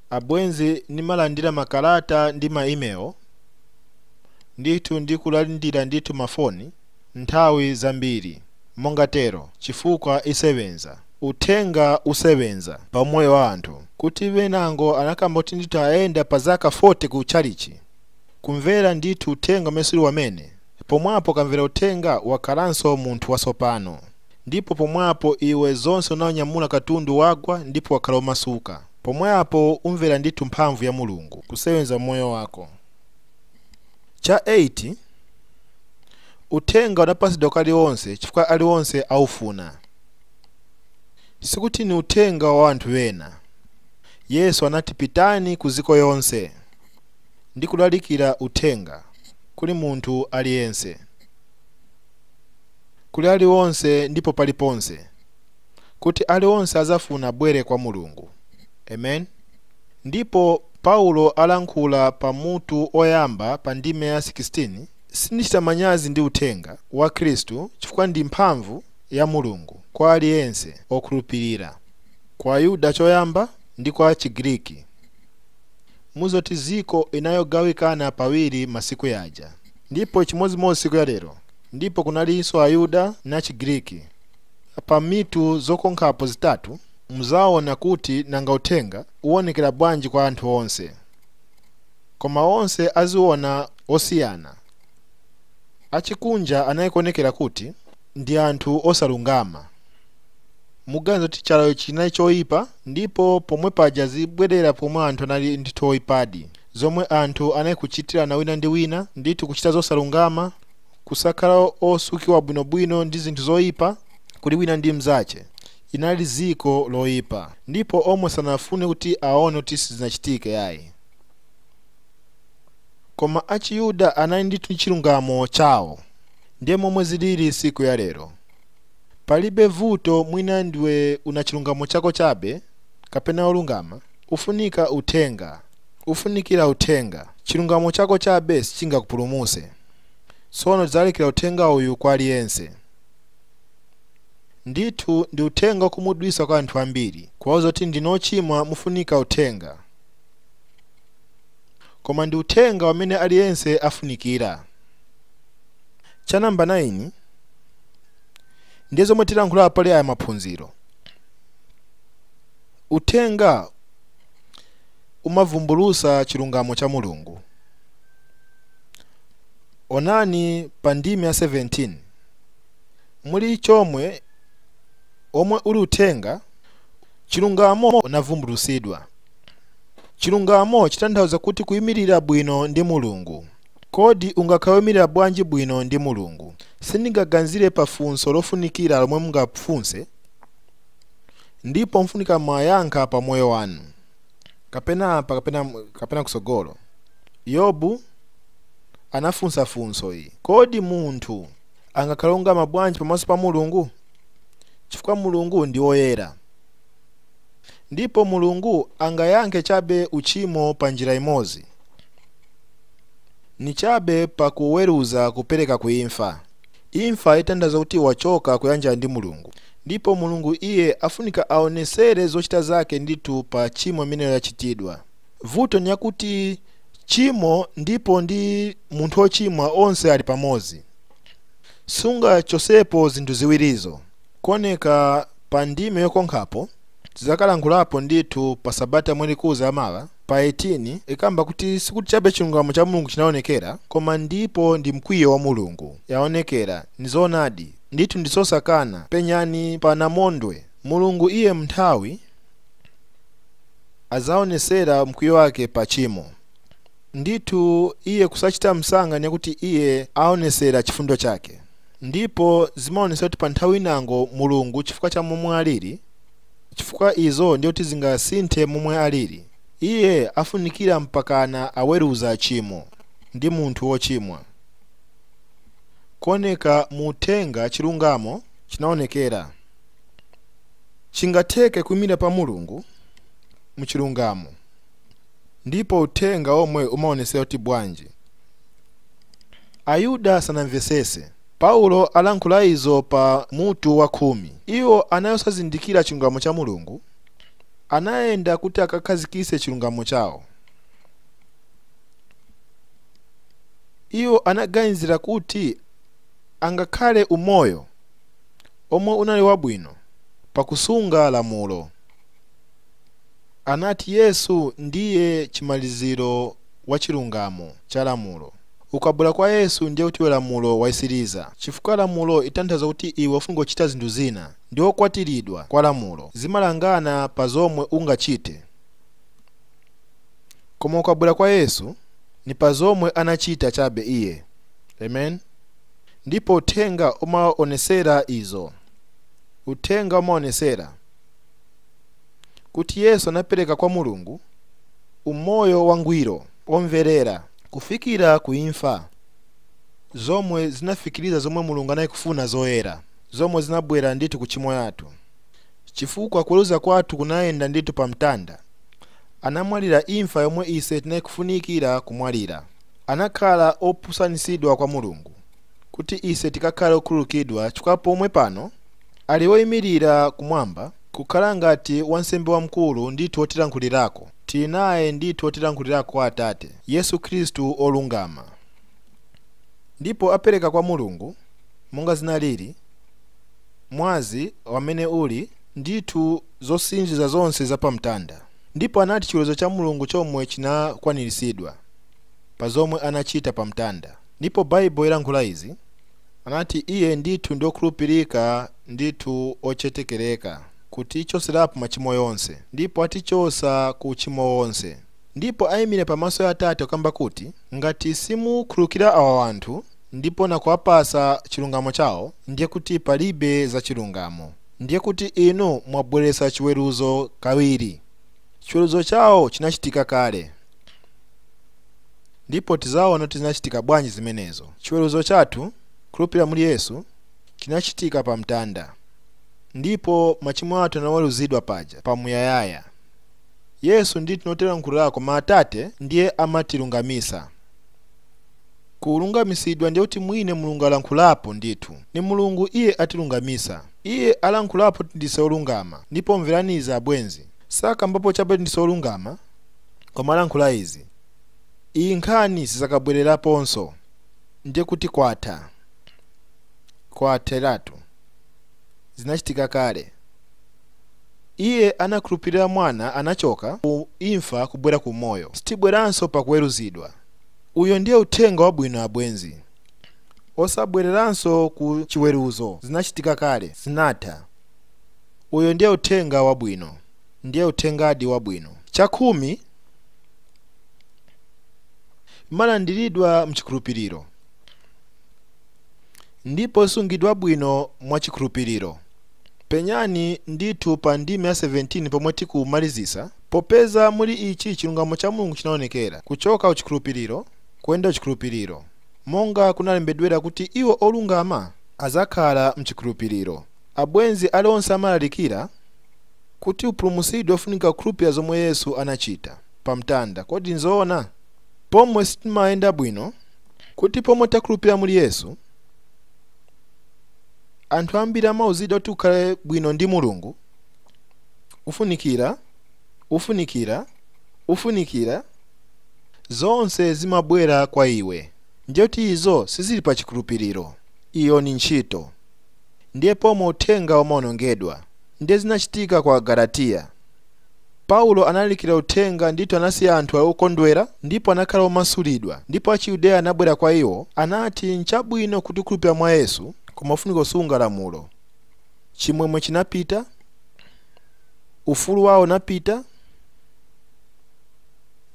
Abwenzi, nimalandira makalata ndi ma email, ndithu ndikulandira ndithu mafoni nthawi zambiri. Mongatero chifukwa isebenza. Uthenga usebenza pa moyo wa anthu. Kuti venango anakamba kuti ndithu ayenda pa zaka 40 ku chalichi, kumvera ndithu uthenga mesuli wamene, pomwapo kamvera uthenga wakhalanso munthu wasopano. Ndipo pomwapo iwe zonse unaonyamula katundu wagwa, ndipo wakhala omasuka. Pomwapo umvera ndithu mphamvu ya Mulungu kusebenza moyo wako. Cha 8, uthenga unapasidwa kwa aliwonse chifukwa aliwonse aufuna. Sikuti ni uthenga wa anthu ena. Yesu anati pitani ku dziko yonse ndi kulalikira uthenga kuli munthu aliyense, kuli aliwonse ndipo paliponse, kuti aliwonse azafuna bwere kwa Mulungu. Amen. Ndipo Paulo alankhula pa mutu oyamba pa ndime ya 16, sindichita manyazi ndi uthenga wa Khristu chifukwa ndi mphamvu ya Mulungu kwa aliyense okhulupirira, kwa Ayuda choyamba ndi kwa Chigiriki. Muzoti ziko inayogawikana pawiri masiku yaja, ndipo chimozimozi siku ya lero, ndipo kunalinso Ayuda na Chigiriki. Pa mitu zokonkhapo zitatu muzaona kuti nanga uthenga uwonekera bwanji kwa anthu onse, koma onse aziona osiyana. Achikunja anayikuonekera kuti ndi anthu osalungama. Muganiza kuti chalayo chinayi choyipa, ndipo pomwe paja zibwerera pomwe anthu anali ndithu oyipadi, zomwe anthu anayikuchitirana wina ndi wina, ndithu kuchita zosalungama, kusakhala osukiwa bwinobwino ndi zinthu zoyipa kuli wina ndi mzache. Inali ziko loyipa, ndipo omwe sanafune kuti aone kuti sizinachitike yayi. Koma Achiyuda anali ndithu chilungamo chawo, ndiye momwe zilili siku ya lero. Palibe vuto mwina ndiwe una chilungamo chako chabe kapena olungama, ufunika uthenga, ufunikira uthenga. Chilungamo chako chabe sichingakupulumuse. Sono zalikira uthenga uyu kwa aliyense. Ndithu ndi uthenga kumudwisa kwa anthu ambiri, kwa zoti ndinochimwa mufunika uthenga. Koma ndi uthenga wamene aliyense afunikira. Cha namba 9, ndiye zomwe tilankhula pali aya maphunziro. Uthenga umavumbulusa chilungamo cha Mulungu. Onani pa ndime ya 17, muli chomwe omwe uli uthenga, chilungamo unavumbulusidwa. Chilungamo chitanthauza kuti kuyimirira bwino ndi Mulungu. Kodi ungakhawimirira bwanji bwino ndi Mulungu? Sindingaganizire pa funso lofunikira lomwe mungafunse, ndipo mfunika mwayankha pa moyo wanu, kapena kusogolo. Yobu anafunsa funso iyi: kodi munthu angakhala olungama bwanji pamaso pa Mulungu? Chifukwa Mulungu ndi woyera. Ndipo Mulungu angayankhe chabe uchimo pa njira imodzi, ni chabe pa kuweruza kupereka kuimfa. Imfa itanthauza kuti wachoka kuyanjana ndi Mulungu, ndipo Mulungu iye afunika aonesere zochita zake ndithu pa chimo limene lachitidwa. Vuto ni yakuti chimo ndipo ndi munthu ochimwa onse ali pamodzi. Sunga chosepo zinthu ziwirizo. Kuoneka pa ndime yokonkhapo tizakalankhulapo ndithu pa sabata mwezi kuza amawa pa 18, ikamba kuti sikuti chabe chilungamo cha Mulungu chinaonekera, koma ndipo ndi mkwiyo wa Mulungu yaonekera. Nizonadi ndithu ndisosakana penyani pa namondwe. Mulungu iye mnthawi azaonesera mkwiyo wake pa chimo. Ndithu iye kusachita msanga ni kuti iye aonesera chifundo chake. ndipo zimaonesa kuti pa nthawi inango Mulungu chifukwa cha momwe alili, chifukwa izo ndiyo kuti zingasinthe momwe alili, iye afunikira mpakana aweruza chimo ndi munthu wochimwa. Kuoneka mu uthenga chilungamo chinaonekera. Chingatheke kumira pa Mulungu mu chilungamo, ndipo uthenga omwe umaonesera kuti bwanji. Ayuda sanamvesese. Paulo alankhula izo pa mutu wa 10. Iwo anayosazindikira chilungamo cha Mulungu, anayenda kuti akakhazikise chilungamo chawo. Iwo anaganizira kuti angakhale umoyo omwe unali wabwino pakusunga lamulo. Anati Yesu ndiye chimaliziro wa chilungamo cha lamulo. Ukabwera kwa Yesu ndiye kuti lamulo waisiriza, chifukwa lamulo itanthauza kuti iwe ufunga kuchita zinthu zina ndi okwatiridwa kwa lamulo zimalangana pa zomwe ungachite. Koma ukabwera kwa Yesu ni pa zomwe anachita chabe iye. Amen. Ndipo uthenga umaonesera izo. Uthenga umaonesera kuti Yesu anapereka kwa Mulungu umoyo wangwiro omverera kufikira kuimfa, zomwe zinafikiriza zomwe Mulungu anayikufuna zoyera, zomwe zinabwera nditu kuchimo yathu. Chifukwa kuweruza kwathu kunayenda nditu pa mtanda, anamwalira imfa yomwe ise tinayikufunikira kumwalira. Anakhala opusanisidwa kwa Mulungu kuti ise tikakhale okhululukidwa, chifukwa pomwe pano ali woyimirira kumwamba kukhala ngati wansembe wamkulu ndithu wotilankhulirako. Tili naye ndithu wotilankhulirako kwa Atate, Yesu Khristu olungama. Ndipo apereka kwa Mulungu monga zinalili mwazi wamene uli ndithu zosinjiza zonse zapamtanda. Ndipo anati chiweruzo cha Mulungu chomwe chinakwaniritsidwa pa zomwe anachita pamtanda. Ndipo Baibulo ilankhula izi, anati iye ndithu ndiokhulupirika ndithu ochetekereka kuti ichoserapo machimo yonse, ndipo atichosa ku uchimo wonse. Ndipo ayimire pamaso ya Atate kamba kuti ngati simukhululukira awa anthu ndipo nakuwapasa chilungamo chawo, ndiye kuti palibe za chilungamo, ndiye kuti inu mwabweretsa chiweruzo kawiri. Chiweruzo chawo chinachitika kale. Ndipo tizaona kuti zinachitika bwanji zimenezo. Chiweruzo chathu khulupirira muli Yesu chinachitika pa mtanda, ndipo machimo athu anaweruzidwa paja pamuyayaya. Yesu ndithu notilankhulirako, koma Atate ndiye amatilungamisa. Kulungamisidwa ndiye kuti mwine Mulungu alankhulapo ndithu. Ni Mulungu iye atilungamisa. Iye alankhulapo ndise olungama, ndipo mveraniza abwenzi. Saka mbapo chabe ndise olungama, koma alankhula izi, iyi nkhani sizakabwereraponso, ndiye kuti kwatha. Kwatheratu. Zinachitika kale. Iye anakhulupirira mwana anachoka ku imfa kubwera ku moyo, sitibweranso pakuweruzidwa. Uyo ndiye uthenga wabwino abwenzi. Osabwereranso ku chiweruzo, zinachitika kale, zinatha. Uyo ndiye uthenga wabwino, ndiye uthengadi wabwino. Chakhumi, malandiridwa mchikhulupiriro, ndipo sungidwa bwino mwa chikhulupiriro. Penyani ndithu pa ndime ya 17 pomwe tikumalizisa, popeza muli ichi chilungamo cha Mulungu chinaonekera kuchoka uchikhulupiriro kuyenda uchikhulupiriro, monga kunalembedwera kuti iwo olungama azakhala mchikhulupiriro. Abwenzi alionse amalalikira kuti upulumutsidwe ofunika kukhulupirira zomwe Yesu anachita pamtanda. Kodi nzoona? Pomwe sitimayenda bwino kuti pomwe takhulupirira muli Yesu, anthu ambiri amauzidwa kuti ukhale bwino ndi Mulungu, ufunikira zonse zimabwera kwa iwe, ndiye kuti izo sizili pa chikhulupiriro. Iyo ni ntchito. Ndiye pomwe uthenga umaonongedwa. Ndiye zinachitika kwa Galatiya. Paulo analikira uthenga ndithu anasiya anthu okondwera, ndipo anakhala omasulidwa. Ndipo achiyudeya anabwera kwa iwo, anati nchabwino kuti ukhulupirira mwa Yesu, koma ufunika kusunga lamulo. Chimwemwe chinapita, ufulu wawo unapita,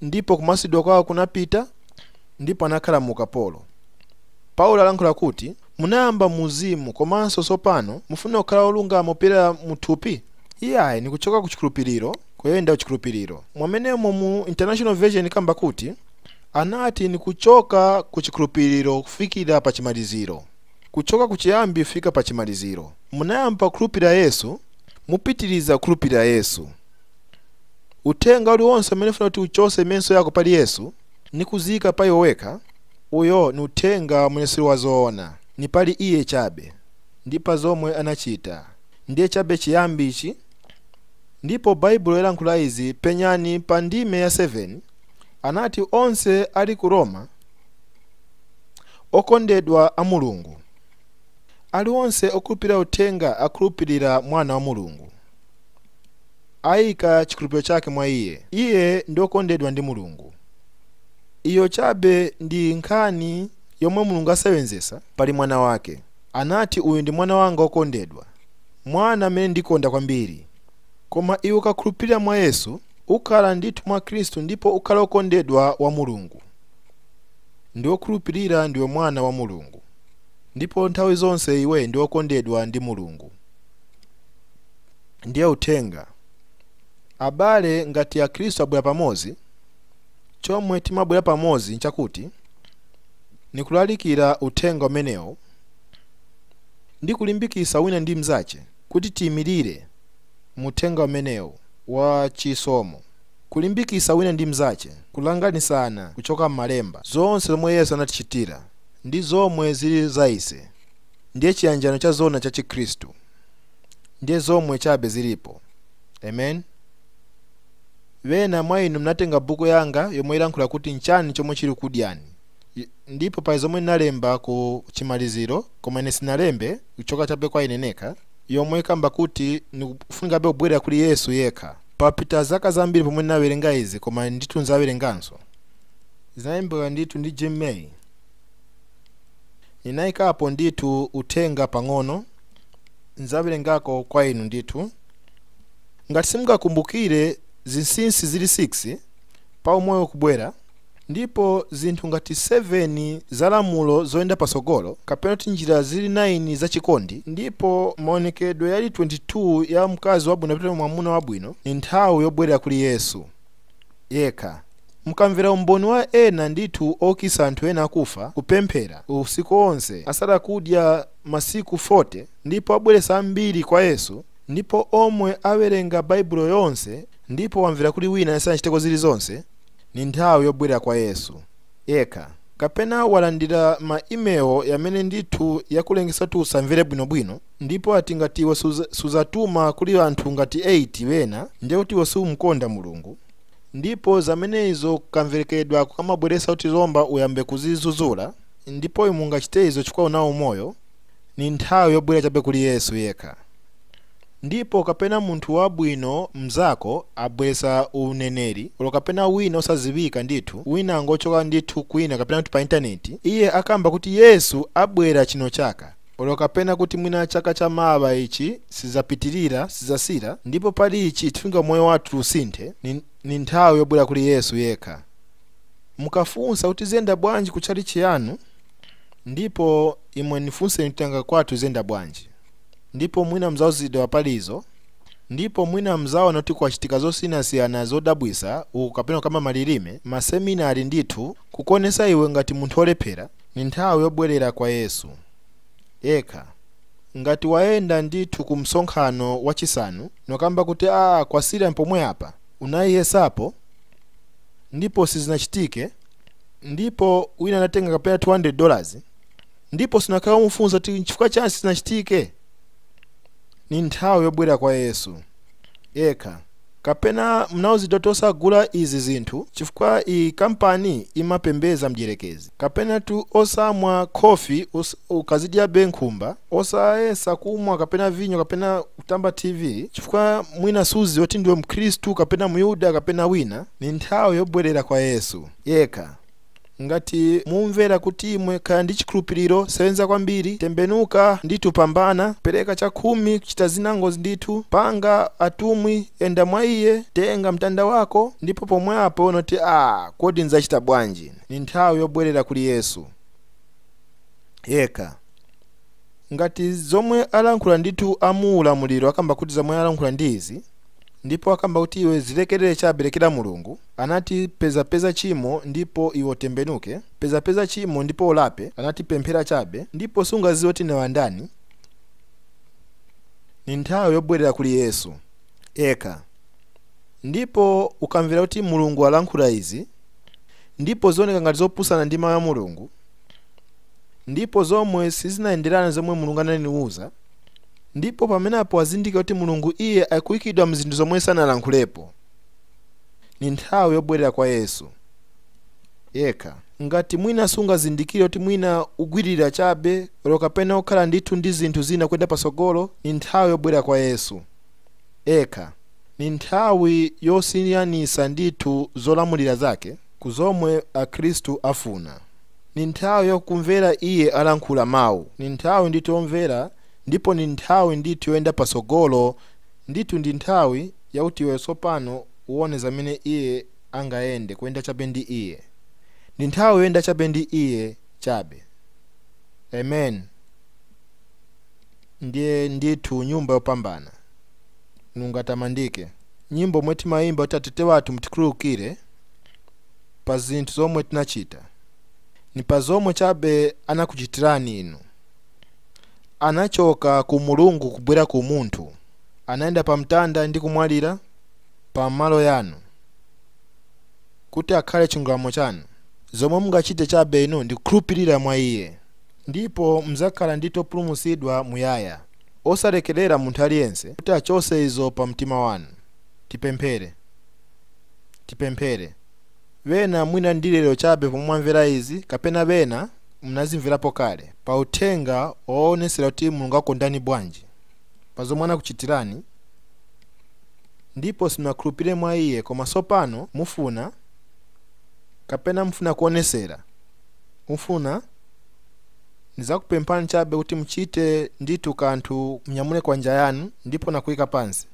ndipo kumasulidwa kwawo kunapita, ndipo anakhala mu ukapolo. Paulo alankhula kuti munayamba muzimu komanso sopano mufuna kukhala olungama opera muthupi? Iyayi ni kuchoka ku chikhulupiriro kuyenda ku chikhulupiriro. Mwamenemo mu International Version kamba kuti anati ni kuchoka ku chikhulupiriro kufikira pa chimaliziro. Kuchoka ku chiyambi fika pa chimaliziro. Munayamba kukhulupirira Yesu, mupitiriza kukhulupirira Yesu. Utenga uliwonse umene ufuna kuti uchose menso yako pali Yesu ni kuzika pa yoweka, uyo ni utenga umene sili wazoona, ni pali iye chabe ndipa zomwe anachita, ndiye chabe chiyambi ichi. Ndipo Baibulo yalankhula izi penyani pa ndime ya 7, anati onse ali ku Roma okondedwa a Mulungu. Ali onse okhulupirira utenga akhulupirira mwana wa Mulungu, ayika chikhulupiriro chake mwa iye. Iye ndi okondedwa ndi Mulungu. Iyo chabe ndi nkhani yomwe Mulungu asewenzesa pali mwana wake. Anati uyu ndi mwana wanga okondedwa, mwana amene ndikonda kwambiri. Koma iwe ukakhulupirira mwa Yesu ukhala ndithu mwa Khristu, ndipo ukhala okondedwa wa Mulungu. Ndi okhulupirira ndiwe mwana wa Mulungu, ndipo nthawi zonse iwe ndi okondedwa ndi Mulungu. Ndiye utenga. Abale ngati ya Khristu abwera pamozi, chomwe timabwera pamozi nchakuti ni kulalikira utenga umenewo ndi kulimbikisa wina ndi mzache kuti tiyimirire mutenga umenewo wa chisomo. Kulimbikisa wina ndi mzache, kulanganisana kuchoka m'malemba zonse zomwe Yesu anatichitira ndi zomwe zili za ise, ndiye chiyanjano cha zona cha Chikhristu, ndiye zomwe chabe zilipo. Amen. Wena mwa inu mnatenga buku yanga yomwe ilankhula kuti nchani chomwe chili kudyani, ndipo pa zomwe nalemba ku chimaliziro, koma ine sinalembe kuchoka chabe kwa ine neka, yomwe ikamba kuti nikufunika be kubwera kuli Yesu yekha. Papita zaka zambiri pomwe nawerenga izi, koma ndithu nzawerenganso. Zinayimba ndithu ndi Jim May. Ninayikapo ndithu utenga pang'ono, nzawerengako kwa inu ndithu. Ngati simungakumbukire zinsinsi zili 6 pa umoyo kubwera, ndipo zinthu ngati 7 za lamulo zoyenda pasogolo, kapena kuti njira zili 9 za chikondi, ndipo maonekedwe yali 22 ya mkazi wabwino kapena mwamuna wabwino, ni nthawi yobwerera kuli Yesu yekha. Mukamvera umboni wa ena ndithu okisa anthu ena akufa kupemphera usiku onse asala kudya masiku 40, ndipo abweresa ambiri kwa Yesu, ndipo omwe awerenga Baibulo yonse ndipo wamvera kuli wina yasanachiteko zili zonse, ni nthawi yobwerera kwa Yesu yekha. Kapena walandira ma email yamene ndithu yakulengesa kuti usamvere bwinobwino, ndipo ati ngati iwe suzatuma kuli anthu ngati 8 wena, ndiye kuti iwe siumukonda Mulungu, ndipo zamenezo kukamverekedwa kukamabweresa kuti zomba uyambe kuzizuzula, ndipo imu ngachite izo chifukwa unawo moyo, ni nthawi yobwerera chabe kuli Yesu yekha. Ndipo kapena munthu wabwino mzako abweresa uneneri, ulo kapena wina osaziwika ndithu, wina angochoka ndithu kwina kapena kuti pa intaneti, iye akamba kuti Yesu abwera chino chaka, ulo kapena kuti mwina chaka cha mawa ichi sizapitirira sizasira, ndipo pali ichi tifunga moyo wathu usinthe, ni nthawi yobwera kuli Yesu yekha. Mukafunsa kuti zenda bwanji kuchali chiyanu, ndipo imwe nifunse nitanga kwathu zenda bwanji, ndipo mwina mzauzidwa palizo, ndipo mwina mzaona kuti kwachitika zosiyanasiyana zodabwisa ukapena kama malilime maseminari ndithu kukonesa iwe ngati munthu olephera, ni nthawi yobwerera kwa Yesu yekha. Ngati waenda ndithu ku msonkhano wachisanu nokamba kuti kwasira mpomwe apa unayiyesapo ndipo sizinachitike, ndipo wina anatenga kapena $200, ndipo sinakhala umufunsa kuti chifukwa chani sizinachitike, ni nthawi yobwerera kwa Yesu yekha. Kapena mnauzidwa tosagula izi zinthu chifukwa iyi kampani imapembeza mdierekezi, kapena tu osamwa kofi ukazidya benkhumba, osayesa kumwa kapena vinyo kapena kutamba TV chifukwa mwina suzi oti ndiwe Mkristu kapena Muyuda kapena wina, ni nthawi yobwerera kwa Yesu yekha. Ngati mumvera kuti imwe kaya ndi chikhulupiriro, sewenza kwambiri, tembenuka ndithu, pambana, pereka cha 10, kuchita zinango ndithu, panga atumwi, enda mwa iye, tenga mtanda wako, ndipo pomwe apo unoti kodi nzachita bwanji, ni nthawi yobwerera kuli Yesu yekha. ngati zomwe alankhula ndithu amuulamuliro akamba kuti zomwe alankhula ndizi, ndipo akamba kuti iwe zilekerere chabe lekera Mulungu, anati peza chimo ndipo iwe tembenuke, peza chimo ndipo ulape, anati pemphera chabe ndipo sungaziwe kuti ndiwe ndani. Ni nthawi yobwerera kuli Yesu eka. Ndipo ukamvera kuti Mulungu alankhula izi, ndipo zioneka ngati zopusana ndi mawu a Mulungu, ndipo zomwe sizinayenderana zomwe Mulungu ananiuza, ndipo pamenepo azindikira kuti Mulungu iye akuyikidwa mzinthu zomwe sanalankhulepo. Ni nthawi yobwerera kwa Yesu yekha. Ngati mwina sungazindikire kuti mwina ugwirira chabe kapena okhala ndithu ndi zinthu zina kuyenda pasogolo, ni nthawi yobwerera kwa Yesu eka. Ni nthawi yosiyanisa ndithu zolamulira zake kuzomwe akhristu afuna. Ni nthawi yokumvera iye alankhula mawu. Ni nthawi ndithu yomvera, ndipo ni nthawi ndithu yoyenda pasogolo, ndithu ndi nthawi yakuti iwe tsopano uwone zamene iye angayende kuyenda chabe ndi iye. Ni nthawi yoyenda chabe ndi iye chabe. Amen. Ndiye ndithu nyumba yopambana. Mulungu atamandike. Nyimbo mwe timayimba kuti Atate wathu mutikhululukire pa zinthu zomwe tinachita. Ni pa zomwe chabe anakuchitirani inu. Anachoka ku Mulungu kubwera ku munthu, anaenda pa mtanda ndi kumwalira pa malo yanu kuti akhale chilungamo chanu. Zomwe mungachite chabe inu ndi kukhulupirira mwa iye, ndipo mzakhala ndithu pulumutsidwa muyaya, osalekerera munthu aliyense kuti achose izo pa mtima wanu. Tipemphere. Wena mwina ndi lero chabe pomwe mwamvera izi, kapena wena mnazimverapo kale pa uthenga owoonesera kuti Mulungu akondani bwanji pa zomwe anakuchitirani, ndipo simunakhulupirire mwa iye, koma tsopano mufuna, kapena mufuna kuonesera, mufuna ndizakupemphani chabe kuti muchite ndithu kanthu, mnyamule kwanja yanu ndipo nakuyika pansi.